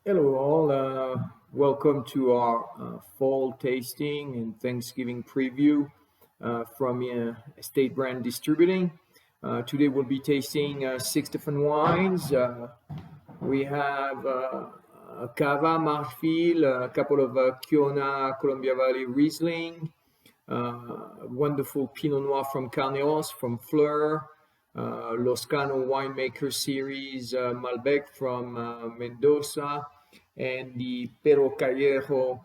Hello, all. Welcome to our fall tasting and Thanksgiving preview from Estate Brand Distributing. Today, we'll be tasting six different wines. We have a Cava Marfil, a couple of Kiona Columbia Valley Riesling, wonderful Pinot Noir from Carneros, from Fleur, Loscano Winemaker Series Malbec from Mendoza, and the Pero Callejo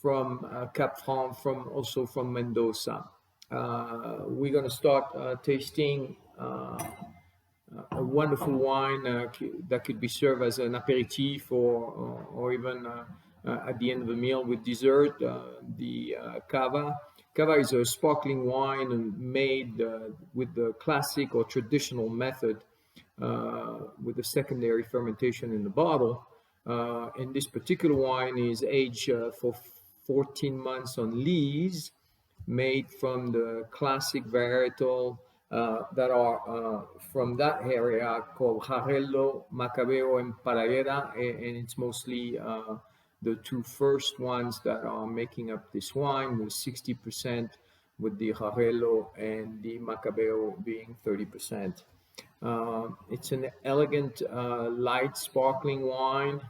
from Cap Franc, also from Mendoza. We're going to start tasting a wonderful wine that could be served as an aperitif or even at the end of the meal with dessert. The Cava. Cava is a sparkling wine made with the classic or traditional method with the secondary fermentation in the bottle. And this particular wine is aged for 14 months on lees, made from the classic varietal that are from that area called Jarello, Macabeo, and Parallera, and it's mostly the two first ones that are making up this wine, with 60%, with the Jarello and the Macabeo being 30%. It's an elegant, light, sparkling wine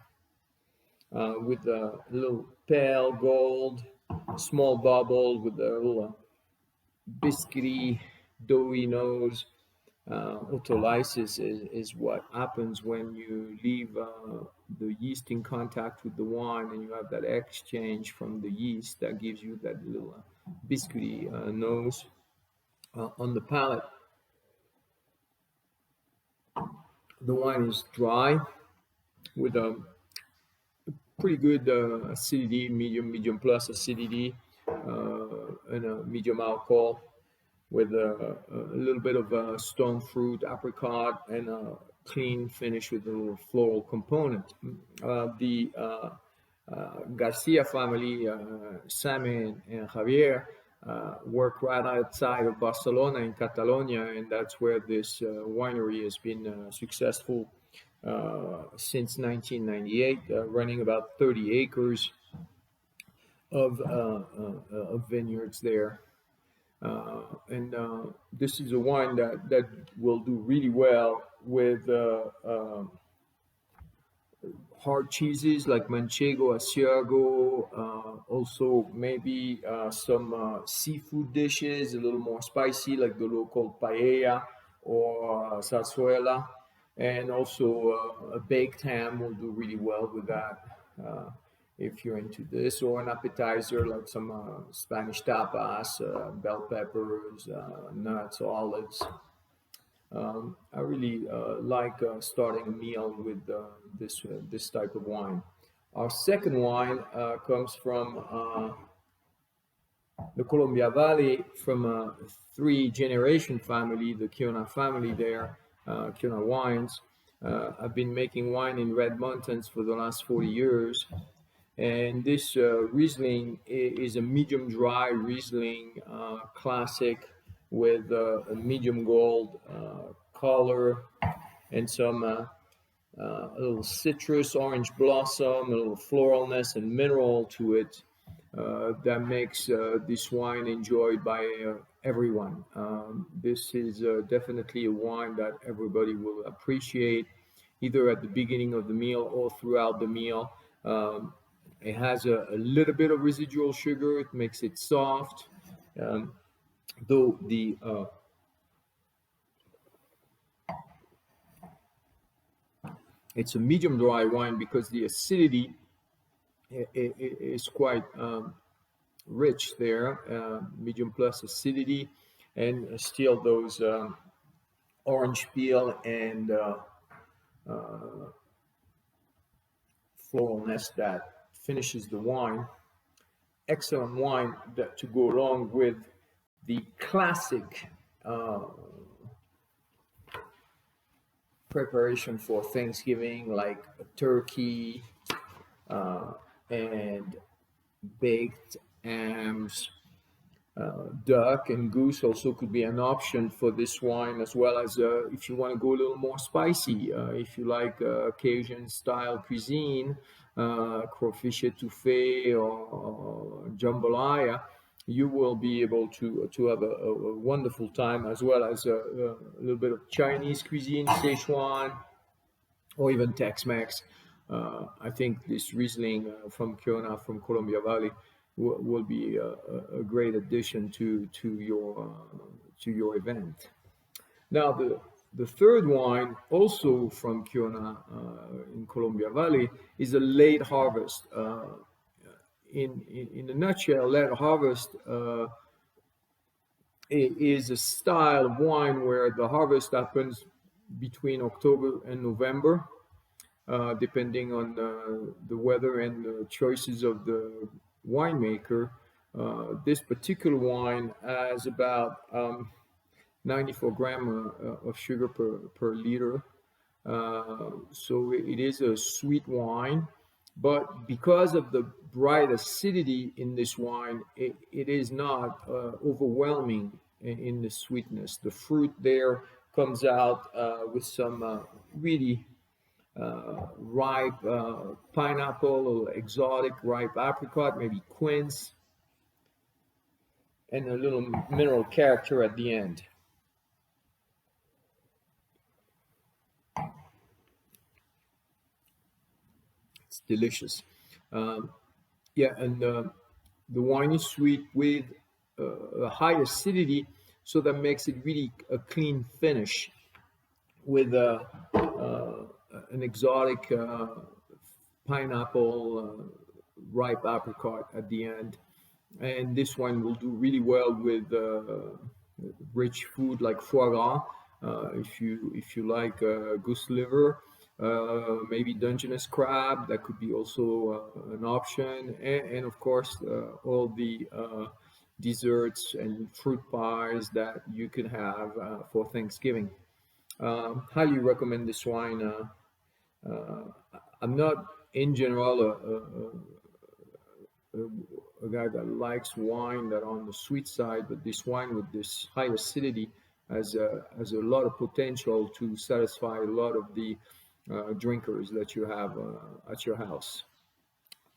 with a little pale gold, small bubble with a little biscuity, doughy nose. Autolysis is what happens when you leave the yeast in contact with the wine, and you have that exchange from the yeast that gives you that little biscuity nose on the palate. The wine is dry with a pretty good acidity, medium plus acidity, and a medium alcohol, with a little bit of stone fruit, apricot, and a clean finish with a little floral component. The Garcia family, Sam and Javier, work right outside of Barcelona in Catalonia, and that's where this winery has been successful since 1998, running about 30 acres of vineyards there. And this is a wine that will do really well with hard cheeses like Manchego, Asiago, also maybe some seafood dishes, a little more spicy, like the local paella or zarzuela. And also a baked ham will do really well with that. If you're into this, or an appetizer like some Spanish tapas, bell peppers, nuts, olives. I really like starting a meal with this type of wine. Our second wine comes from the Columbia Valley, from a three-generation family, the Kiona family there, Kiona Wines. I've been making wine in Red Mountains for the last 40 years. And this Riesling is a medium dry Riesling classic with a medium gold color and some a little citrus, orange blossom, a little floralness and mineral to it that makes this wine enjoyed by everyone. This is definitely a wine that everybody will appreciate, either at the beginning of the meal or throughout the meal. It has a little bit of residual sugar. It makes it soft, though it's a medium dry wine because the acidity is quite rich there, medium plus acidity, and still those orange peel and floralness that finishes the wine. Excellent wine that to go along with the classic preparation for Thanksgiving, like a turkey and baked hams, Duck and goose also could be an option for this wine, as well as if you want to go a little more spicy. If you like Cajun style cuisine, crawfish etouffee or jambalaya, you will be able to have a wonderful time, as well as a little bit of Chinese cuisine, Sichuan, or even Tex-Mex. I think this Riesling from from Columbia Valley, will be a great addition to your event. Now, the third wine, also from Kiona in Columbia Valley, is a late harvest. In a nutshell, late harvest is a style of wine where the harvest happens between October and November, depending on the weather and the choices of the winemaker. This particular wine has about 94 grams of sugar per liter. So it is a sweet wine, but because of the bright acidity in this wine, it is not overwhelming in the sweetness. The fruit there comes out with some really ripe pineapple or exotic ripe apricot, maybe quince, and a little mineral character at the end. It's delicious. Um, yeah, and the wine is sweet with a high acidity, so that makes it really a clean finish with an exotic pineapple, ripe apricot at the end. And this wine will do really well with rich food like foie gras. If you like goose liver, maybe Dungeness crab, that could be also an option. And of course, all the desserts and fruit pies that you can have for Thanksgiving. Highly recommend this wine. I'm not in general a guy that likes wine that are on the sweet side, but this wine with this high acidity has a lot of potential to satisfy a lot of the drinkers that you have at your house.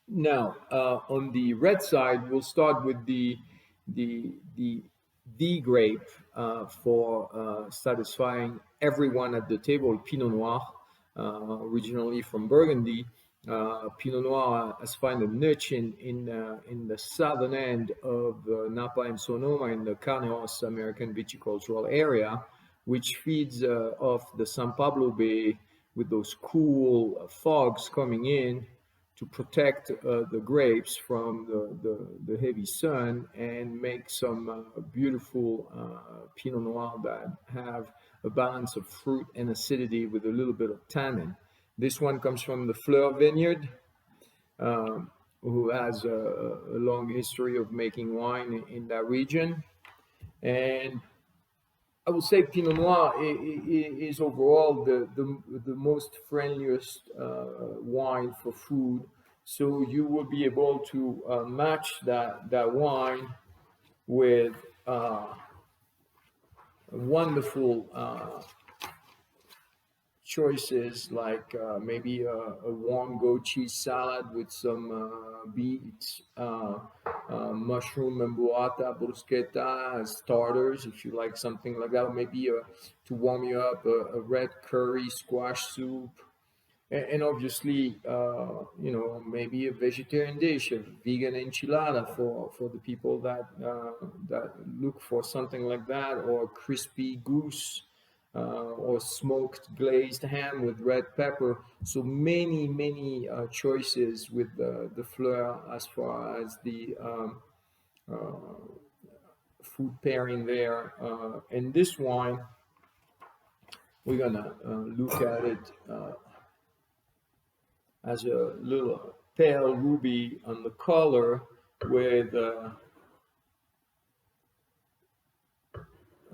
Now, on the red side, we'll start with the the grape for satisfying everyone at the table, Pinot Noir, originally from Burgundy. Pinot Noir has found a niche in the southern end of Napa and Sonoma in the Carneros American viticultural area, which feeds off the San Pablo Bay with those cool fogs coming in to protect the grapes from the heavy sun and make some beautiful Pinot Noir that have a balance of fruit and acidity with a little bit of tannin. This one comes from the Fleur Vineyard, who has a long history of making wine in that region. And I would say Pinot Noir is overall the most friendliest wine for food. So you will be able to match that wine with wonderful choices like maybe a warm goat cheese salad with some beets, mushroom and burrata, bruschetta as starters, if you like something like that. Maybe to warm you up, a red curry squash soup. And obviously, maybe a vegetarian dish, a vegan enchilada for the people that look for something like that, or crispy goose, or smoked glazed ham with red pepper. So many choices with the Fleur as far as the food pairing there. And this wine, we're gonna look at it as a little pale ruby on the color with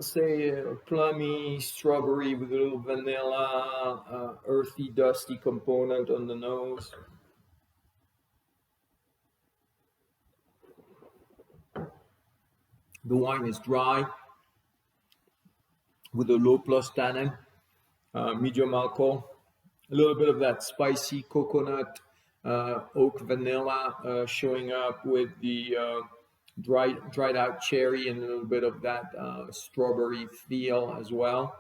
say a plummy strawberry with a little vanilla, earthy, dusty component on the nose. The wine is dry with a low plus tannin, medium alcohol, a little bit of that spicy coconut, oak vanilla showing up with the dried out cherry and a little bit of that strawberry feel as well.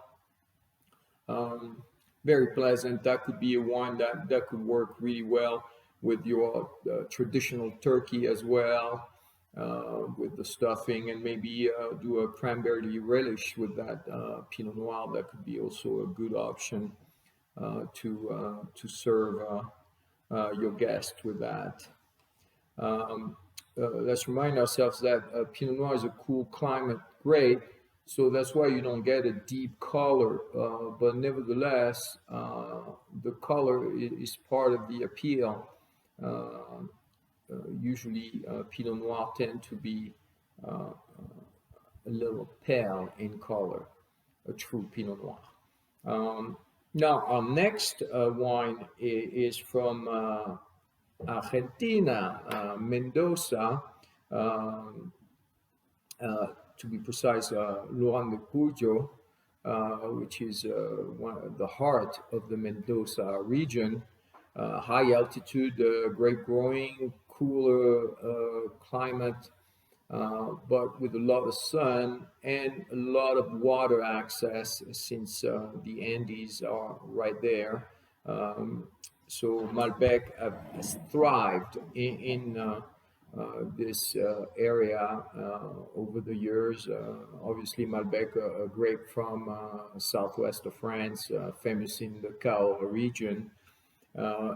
Um, Very pleasant. That could be a wine that could work really well with your traditional turkey as well, with the stuffing, and maybe do a cranberry relish with that Pinot Noir. That could be also a good option to serve your guest with that. Um, let's remind ourselves that Pinot Noir is a cool climate grade, so that's why you don't get a deep color. But nevertheless, the color is part of the appeal. Usually, Pinot Noir tend to be a little pale in color, a true Pinot Noir. Now, our next wine is from Argentina, Mendoza, um, to be precise, Luan de Cuyo, which is the heart of the Mendoza region. High altitude, grape growing, cooler climate, but with a lot of sun and a lot of water access since the Andes are right there. So Malbec has thrived in this area over the years. Obviously, Malbec, a grape from southwest of France, famous in the Cahors region.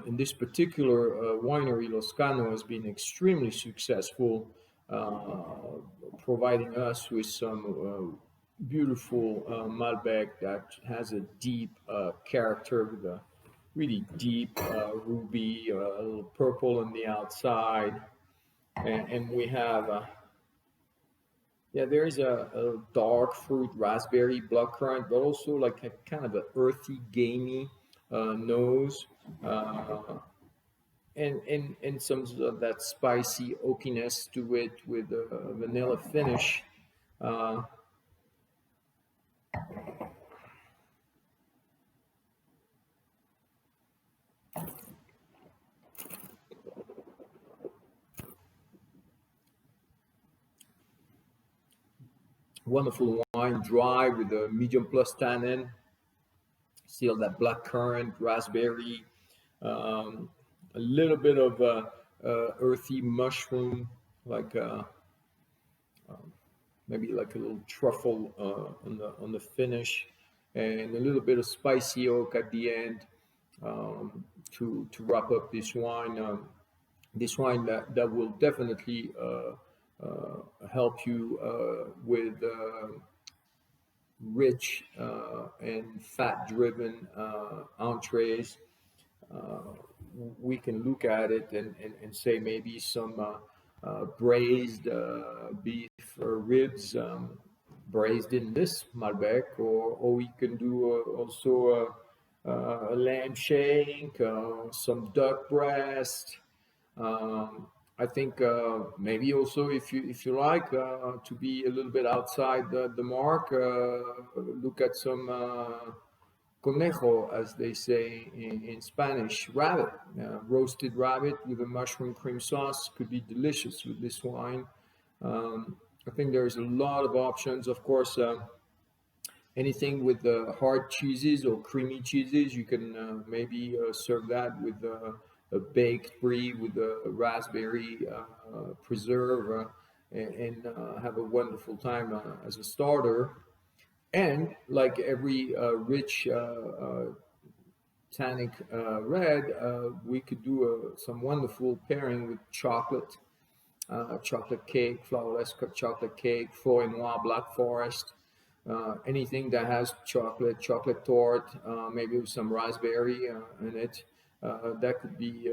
In this particular winery, Loscano has been extremely successful, providing us with some beautiful Malbec that has a deep character with a really deep ruby, a little purple on the outside, and we have yeah, there is a dark fruit, raspberry, blackcurrant, but also like a kind of an earthy, gamey nose, uh, and some of that spicy oakiness to it with a vanilla finish. Uh, Wonderful wine, dry with a medium plus tannin, still that black currant, raspberry, um, a little bit of earthy mushroom, like maybe like a little truffle on the finish, and a little bit of spicy oak at the end to wrap up this wine. This wine that will definitely help you with rich and fat-driven entrees. Uh, we can look at it and say maybe some braised beef or ribs braised in this Malbec, or we can do also a lamb shank, some duck breast. Um, I think maybe also if you like to be a little bit outside the mark, look at some conejo, as they say in Spanish, rabbit, roasted rabbit with a mushroom cream sauce could be delicious with this wine. I think there's a lot of options. Of course, anything with hard cheeses or creamy cheeses, you can maybe serve that with a baked brie with a raspberry preserve and have a wonderful time as a starter. And like every rich tannic red, we could do some wonderful pairing with chocolate, chocolate cake, flourless chocolate cake, foie noir, black forest, anything that has chocolate, chocolate tort, maybe with some raspberry in it. That could be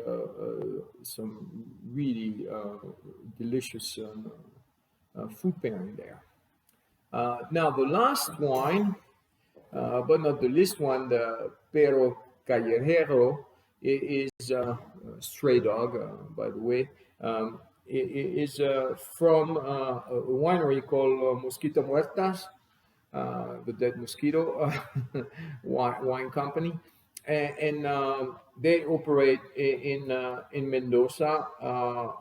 some really delicious food pairing there. Now, the last wine, but not the least one, the Pero Callejero, is Stray Dog, by the way. is from a winery called Mosquito Muertas, the Dead Mosquito wine company, and they operate in Mendoza,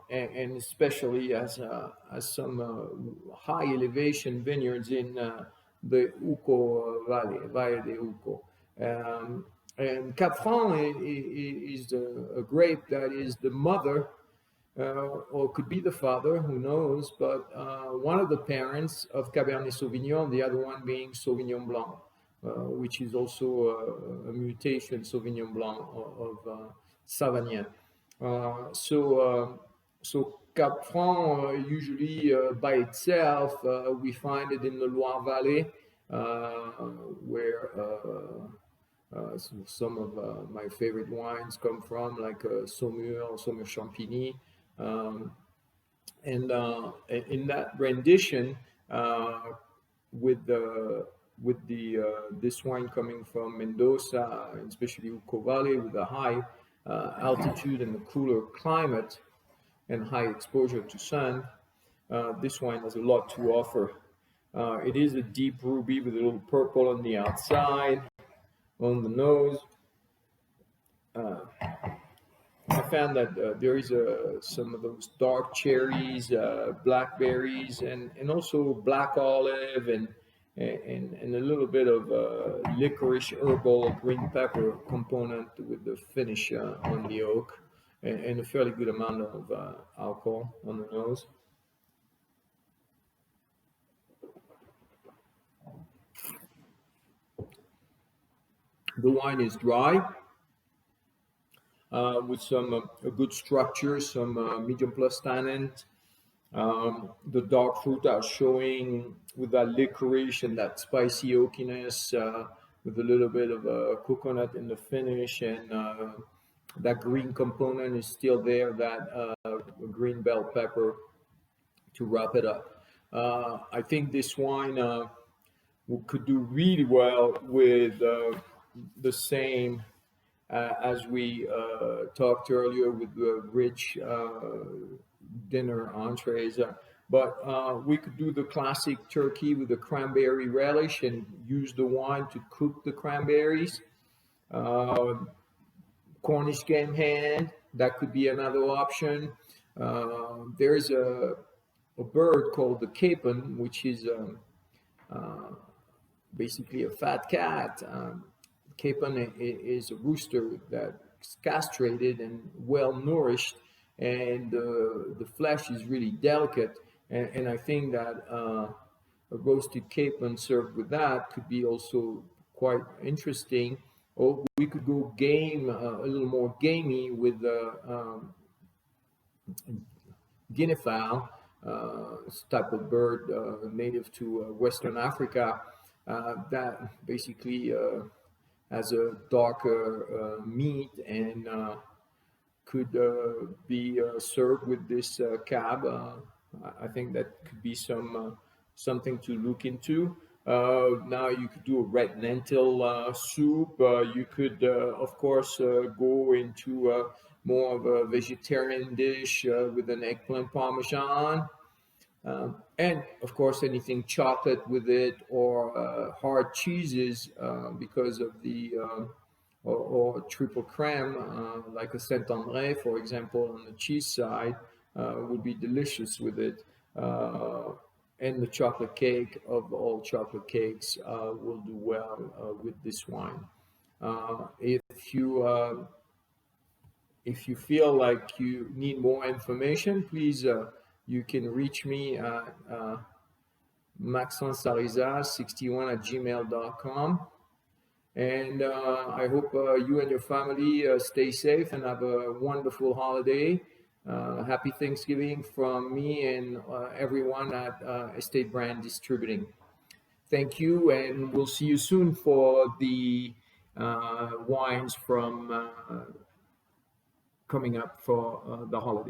and especially as some high elevation vineyards in the Uco Valle de Uco. And Capfranc is a grape that is the mother, or could be the father, who knows, but one of the parents of Cabernet Sauvignon, the other one being Sauvignon Blanc, which is also a mutation Sauvignon Blanc of Savagnin. So Capfranc, usually by itself, we find it in the Loire Valley, where some of my favorite wines come from, like Saumur Champigny. Um, and in that rendition, with the this wine coming from Mendoza, especially Uco Valley, with a high altitude and a cooler climate and high exposure to sun, this wine has a lot to offer. It is a deep ruby with a little purple on the outside, on the nose. I found that there is some of those dark cherries, blackberries, and also black olive, and a little bit of licorice, herbal, green pepper component with the finish on the oak, and a fairly good amount of alcohol on the nose. The wine is dry, with some a good structure, some medium plus tannins. The dark fruit are showing with that licorice and that spicy oakiness, with a little bit of coconut in the finish, and that green component is still there, that green bell pepper to wrap it up. I think this wine could do really well with the same as we talked earlier, with the rich dinner entrees. But we could do the classic turkey with the cranberry relish and use the wine to cook the cranberries. Uh, Cornish game hand, that could be another option. There's a bird called the capon, which is uh, basically a fat cat. Capon is a rooster that's castrated and well nourished, and the flesh is really delicate. And I think that a roasted capon served with that could be also quite interesting. Or we could go game, a little more gamey with guinea fowl, type of bird native to Western Africa, that basically has a darker meat, and could be served with this cab. I think that could be something to look into. Now you could do a red lentil soup. You could, of course, go into more of a vegetarian dish with an eggplant parmesan. And of course, anything chocolate with it, or hard cheeses, because of the or triple creme, like a Saint Andre, for example, on the cheese side, would be delicious with it. And the chocolate cake of all chocolate cakes will do well with this wine. If you if you feel like you need more information, please, you can reach me at Maxence Ariza 61 at gmail.com. And I hope you and your family stay safe and have a wonderful holiday. Happy Thanksgiving from me and everyone at Estate Brand Distributing. Thank you, and we'll see you soon for the wines from coming up for the holiday.